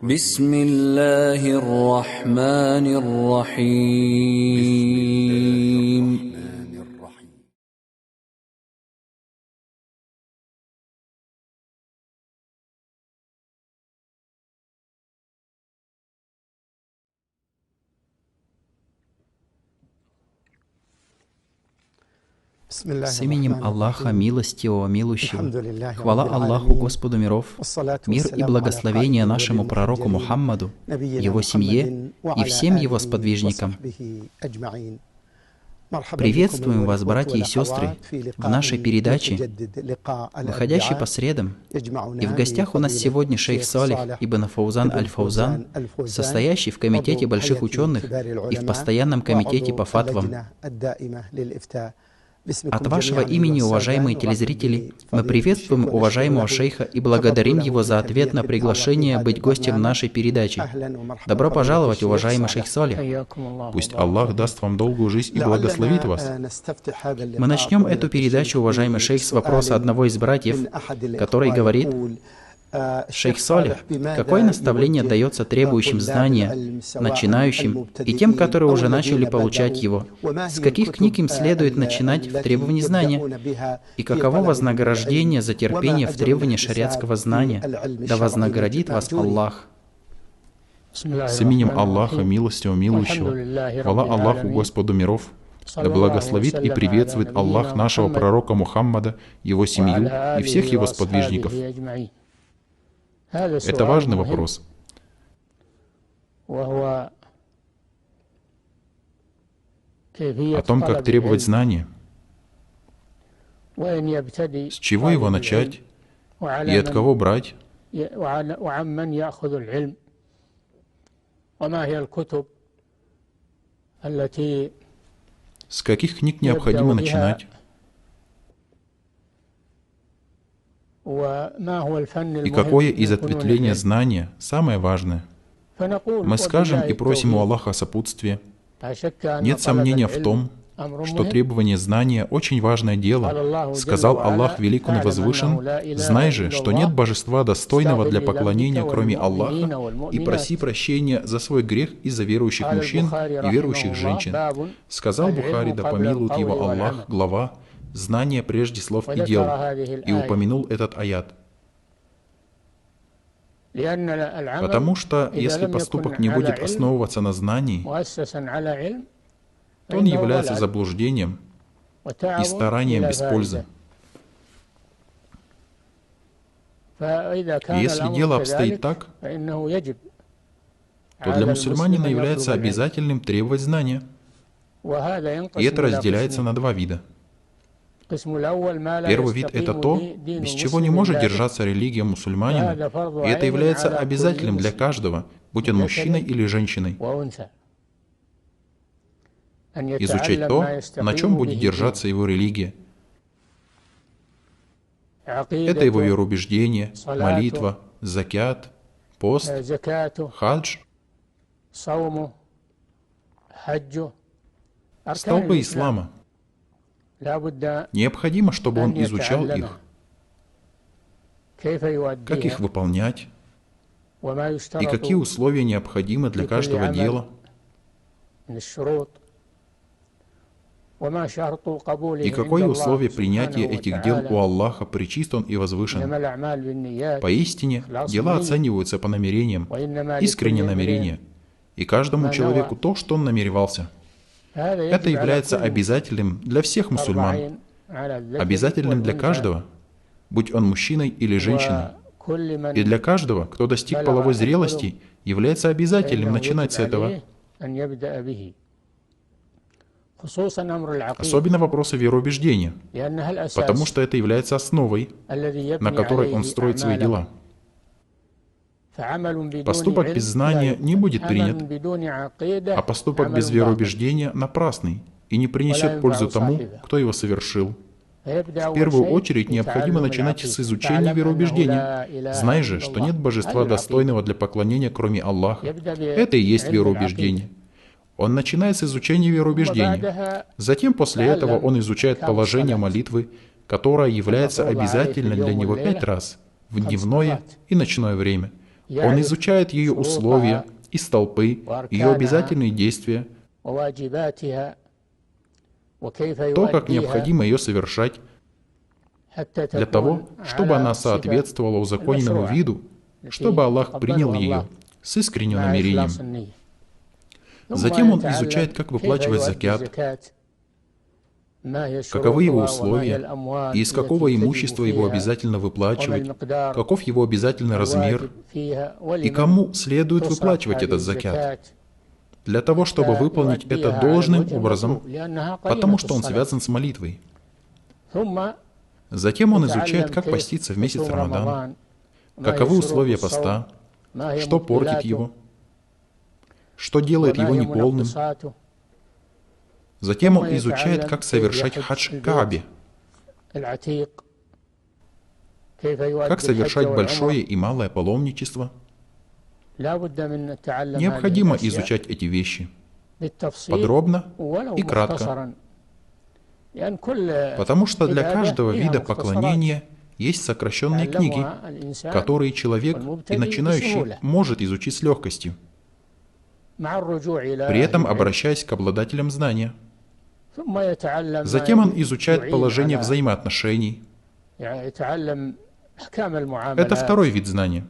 بسم الله الرحمن الرحيم С именем Аллаха, милостивого, милующего. Хвала Аллаху, Господу миров, мир и благословение нашему пророку Мухаммаду, его семье и всем его сподвижникам. Приветствуем вас, братья и сестры, в нашей передаче, выходящей по средам. И в гостях у нас сегодня шейх Салих ибн Фаузан аль-Фаузан, состоящий в комитете больших ученых и в постоянном комитете по фатвам. От вашего имени, уважаемые телезрители, мы приветствуем уважаемого шейха и благодарим его за ответ на приглашение быть гостем нашей передачи. Добро пожаловать, уважаемый шейх Салих. Пусть Аллах даст вам долгую жизнь и благословит вас. Мы начнем эту передачу, уважаемый шейх, с вопроса одного из братьев, который говорит: «Шейх Салих, какое наставление дается требующим знания, начинающим и тем, которые уже начали получать его? С каких книг им следует начинать в требовании знания? И каково вознаграждение за терпение в требовании шариатского знания? Да вознаградит вас Аллах». С именем Аллаха, милостивого, милующего. Хвала Аллаху, Господу миров. Да благословит и приветствует Аллах нашего пророка Мухаммада, его семью и всех его сподвижников. Это важный вопрос. О том, как требовать знания, с чего его начать и от кого брать, с каких книг необходимо начинать, и какое из ответвления знания самое важное. Мы скажем и просим у Аллаха сопутствия. Нет сомнения в том, что требование знания – очень важное дело. Сказал Аллах Велик и Возвышен: «Знай же, что нет божества достойного для поклонения, кроме Аллаха, и проси прощения за свой грех и за верующих мужчин и верующих женщин». Сказал Бухари, да помилует его Аллах, глава «Знание прежде слов и дел», и упомянул этот аят. Потому что, если поступок не будет основываться на знании, то он является заблуждением и старанием без пользы. И если дело обстоит так, то для мусульманина является обязательным требовать знания. И это разделяется на два вида. Первый вид — это то, без чего не может держаться религия мусульманина, и это является обязательным для каждого, будь он мужчиной или женщиной. Изучать то, на чем будет держаться его религия. Это его вероубеждение, молитва, закят, пост, хадж, столпы ислама. Необходимо, чтобы он изучал их, как их выполнять, и какие условия необходимы для каждого дела, и какое условие принятия этих дел у Аллаха пречист Он и возвышен. Поистине, дела оцениваются по намерениям, искреннее намерение, и каждому человеку то, что он намеревался. Это является обязательным для всех мусульман, обязательным для каждого, будь он мужчиной или женщиной. И для каждого, кто достиг половой зрелости, является обязательным начинать с этого. Особенно вопросы вероубеждения, потому что это является основой, на которой он строит свои дела. Поступок без знания не будет принят, а поступок без вероубеждения напрасный и не принесет пользу тому, кто его совершил. В первую очередь необходимо начинать с изучения вероубеждения. Знай же, что нет божества достойного для поклонения, кроме Аллаха. Это и есть вероубеждение. Он начинает с изучения вероубеждения. Затем после этого он изучает положение молитвы, которая является обязательной для него 5 раз в дневное и ночное время. Он изучает ее условия и столпы, ее обязательные действия, то, как необходимо ее совершать, для того, чтобы она соответствовала узаконенному виду, чтобы Аллах принял ее с искренним намерением. Затем он изучает, как выплачивать закят, каковы его условия и из какого имущества его обязательно выплачивать, каков его обязательный размер и кому следует выплачивать этот закят, для того, чтобы выполнить это должным образом, потому что он связан с молитвой. Затем он изучает, как поститься в месяц Рамадан, каковы условия поста, что портит его, что делает его неполным. Затем он изучает, как совершать хадж к Каабе, как совершать большое и малое паломничество. Необходимо изучать эти вещи подробно и кратко, потому что для каждого вида поклонения есть сокращенные книги, которые человек и начинающий может изучить с легкостью, при этом обращаясь к обладателям знания. Затем он изучает положение взаимоотношений. Это второй вид знания,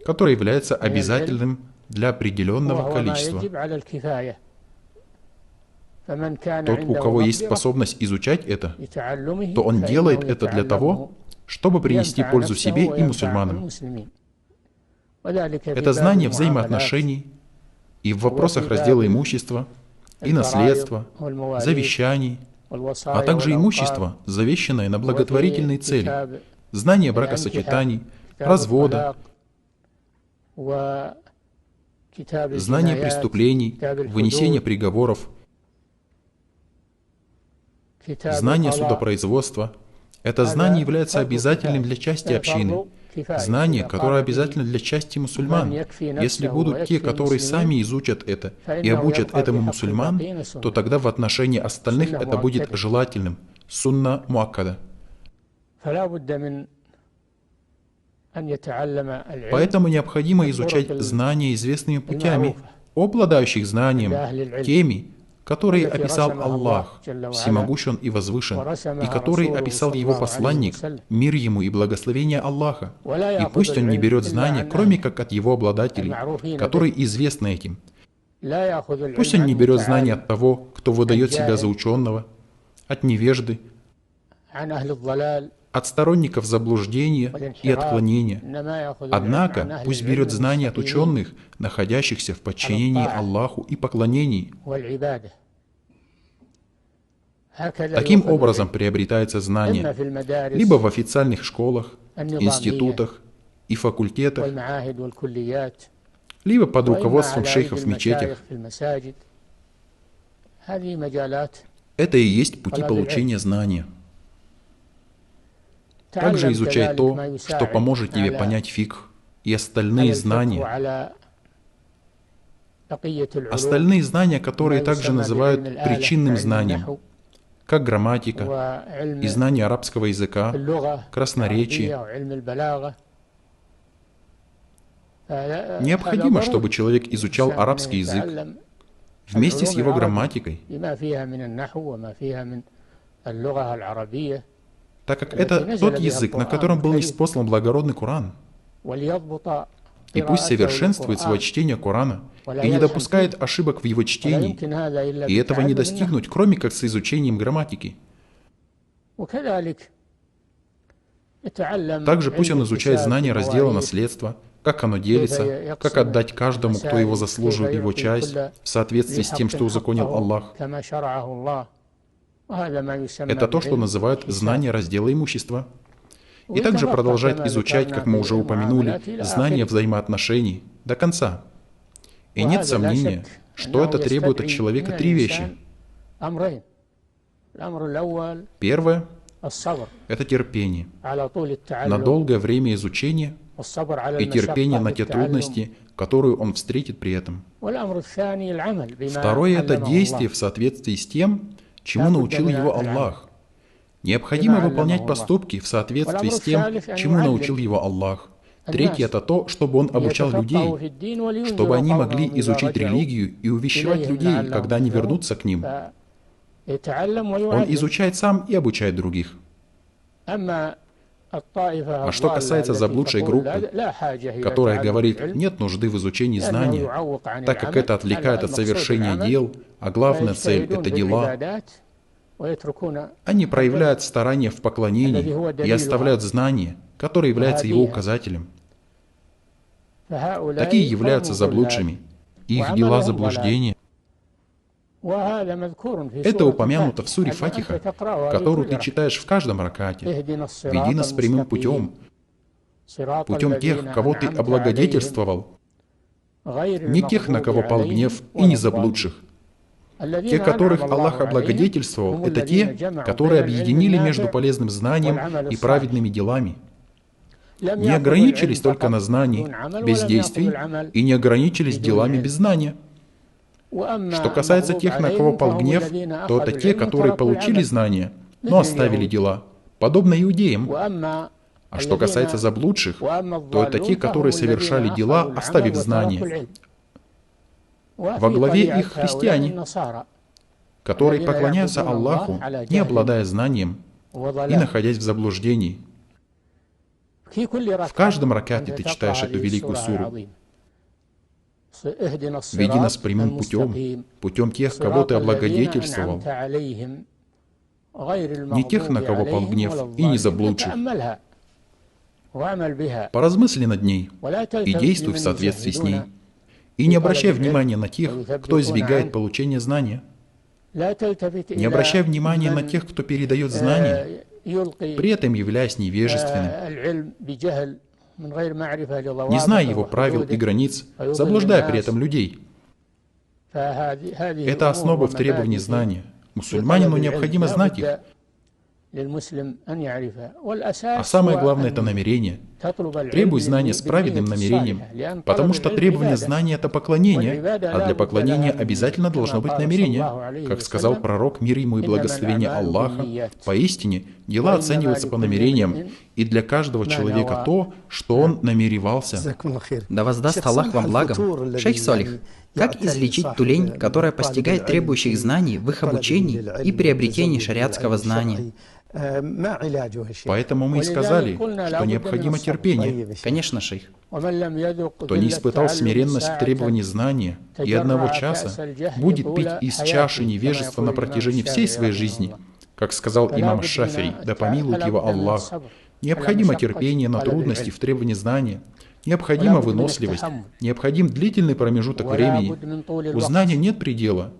который является обязательным для определенного количества. Тот, у кого есть способность изучать это, то он делает это для того, чтобы принести пользу себе и мусульманам. Это знание взаимоотношений и в вопросах раздела имущества, и наследства, завещаний, а также имущество, завещанное на благотворительные цели, знание бракосочетаний, развода, знание преступлений, вынесение приговоров, знание судопроизводства. Это знание является обязательным для части общины, знание, которое обязательно для части мусульман. Если будут те, которые сами изучат это и обучат этому мусульман, то тогда в отношении остальных это будет желательным. Сунна муаккада. Поэтому необходимо изучать знания известными путями, обладающих знанием, теми, которые описал Аллах, всемогущен и возвышен, и которые описал Его посланник, мир Ему и благословение Аллаха. И пусть он не берет знания, кроме как от Его обладателей, которые известны этим. Пусть он не берет знания от того, кто выдает себя за ученого, от невежды, от сторонников заблуждения и отклонения. Однако, пусть берет знания от ученых, находящихся в подчинении Аллаху и поклонении. Таким образом приобретается знание либо в официальных школах, институтах и факультетах, либо под руководством шейхов в мечетях. Это и есть пути получения знания. Также изучай то, что поможет тебе понять фикх и остальные знания. Остальные знания, которые также называют причинным знанием, как грамматика и знание арабского языка, красноречие. Необходимо, чтобы человек изучал арабский язык вместе с его грамматикой, так как это тот язык, на котором был ниспослан благородный Коран. И пусть совершенствует свое чтение Корана и не допускает ошибок в его чтении, и этого не достигнуть, кроме как с изучением грамматики. Также пусть он изучает знания раздела наследства, как оно делится, как отдать каждому, кто его заслуживает, его часть, в соответствии с тем, что узаконил Аллах. Это то, что называют знание раздела имущества. И также продолжать изучать, как мы уже упомянули, знание взаимоотношений до конца. И нет сомнения, что это требует от человека три вещи. Первое – это терпение на долгое время изучения и терпение на те трудности, которые он встретит при этом. Второе – это действие в соответствии с тем, чему научил его Аллах. Необходимо выполнять поступки в соответствии с тем, чему научил его Аллах. Третье — это то, чтобы он обучал людей, чтобы они могли изучить религию и увещевать людей, когда они вернутся к ним. Он изучает сам и обучает других. А что касается заблудшей группы, которая говорит, нет нужды в изучении знания, так как это отвлекает от совершения дел, а главная цель — это дела, они проявляют старание в поклонении и оставляют знание, которое является его указателем. Такие являются заблудшими, и их дела заблуждения. Это упомянуто в суре Фатиха, которую ты читаешь в каждом ракате. «Веди нас прямым путем, путем тех, кого ты облагодетельствовал, не тех, на кого пал гнев, и не заблудших». Те, которых Аллах облагодетельствовал, это те, которые объединили между полезным знанием и праведными делами. Не ограничились только на знании, без действий, и не ограничились делами без знания. Что касается тех, на кого пал гнев, то это те, которые получили знания, но оставили дела, подобно иудеям. А что касается заблудших, то это те, которые совершали дела, оставив знания. Во главе их христиане, которые поклоняются Аллаху, не обладая знанием и находясь в заблуждении. В каждом ракате ты читаешь эту великую суру. «Веди нас прямым путем, путем тех, кого ты облагодетельствовал, не тех, на кого пал гнев, и не заблудших». Поразмысли над ней и действуй в соответствии с ней. И не обращай внимания на тех, кто избегает получения знания. Не обращай внимания на тех, кто передает знания, при этом являясь невежественным, не зная его правил и границ, заблуждая при этом людей. Это основа в требовании знания. Мусульманину необходимо знать их. А самое главное — это намерение. Требуй знания с праведным намерением, потому что требование знания — это поклонение, а для поклонения обязательно должно быть намерение. Как сказал пророк, мир ему и благословение Аллаха, поистине дела оцениваются по намерениям, и для каждого человека то, что он намеревался. Да воздаст Аллах вам благом. Шейх Салих, как излечить ту лень, которая постигает требующих знаний в их обучении и приобретении шариатского знания? Поэтому мы и сказали, что необходимо терпение. Конечно, шейх. Кто не испытал смиренность в требовании знания и одного часа, будет пить из чаши невежества на протяжении всей своей жизни. Как сказал имам Шафи'и, да помилует его Аллах, необходимо терпение на трудности в требовании знания, необходима выносливость, необходим длительный промежуток времени. У знания нет предела.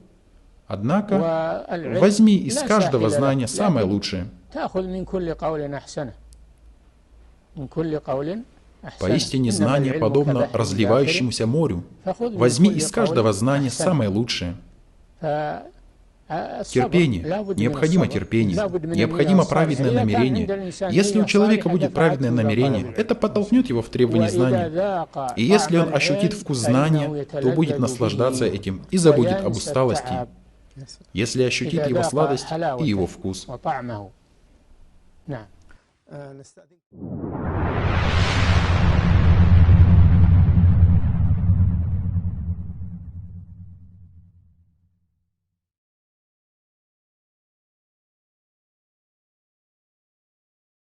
Однако, возьми из каждого знания самое лучшее. Поистине знание подобно разливающемуся морю. Возьми из каждого знания самое лучшее. Терпение. Необходимо терпение. Необходимо праведное намерение. Если у человека будет праведное намерение, это подтолкнет его в требовании знания. И если он ощутит вкус знания, то будет наслаждаться этим и забудет об усталости. Если ощутит его сладость и его вкус.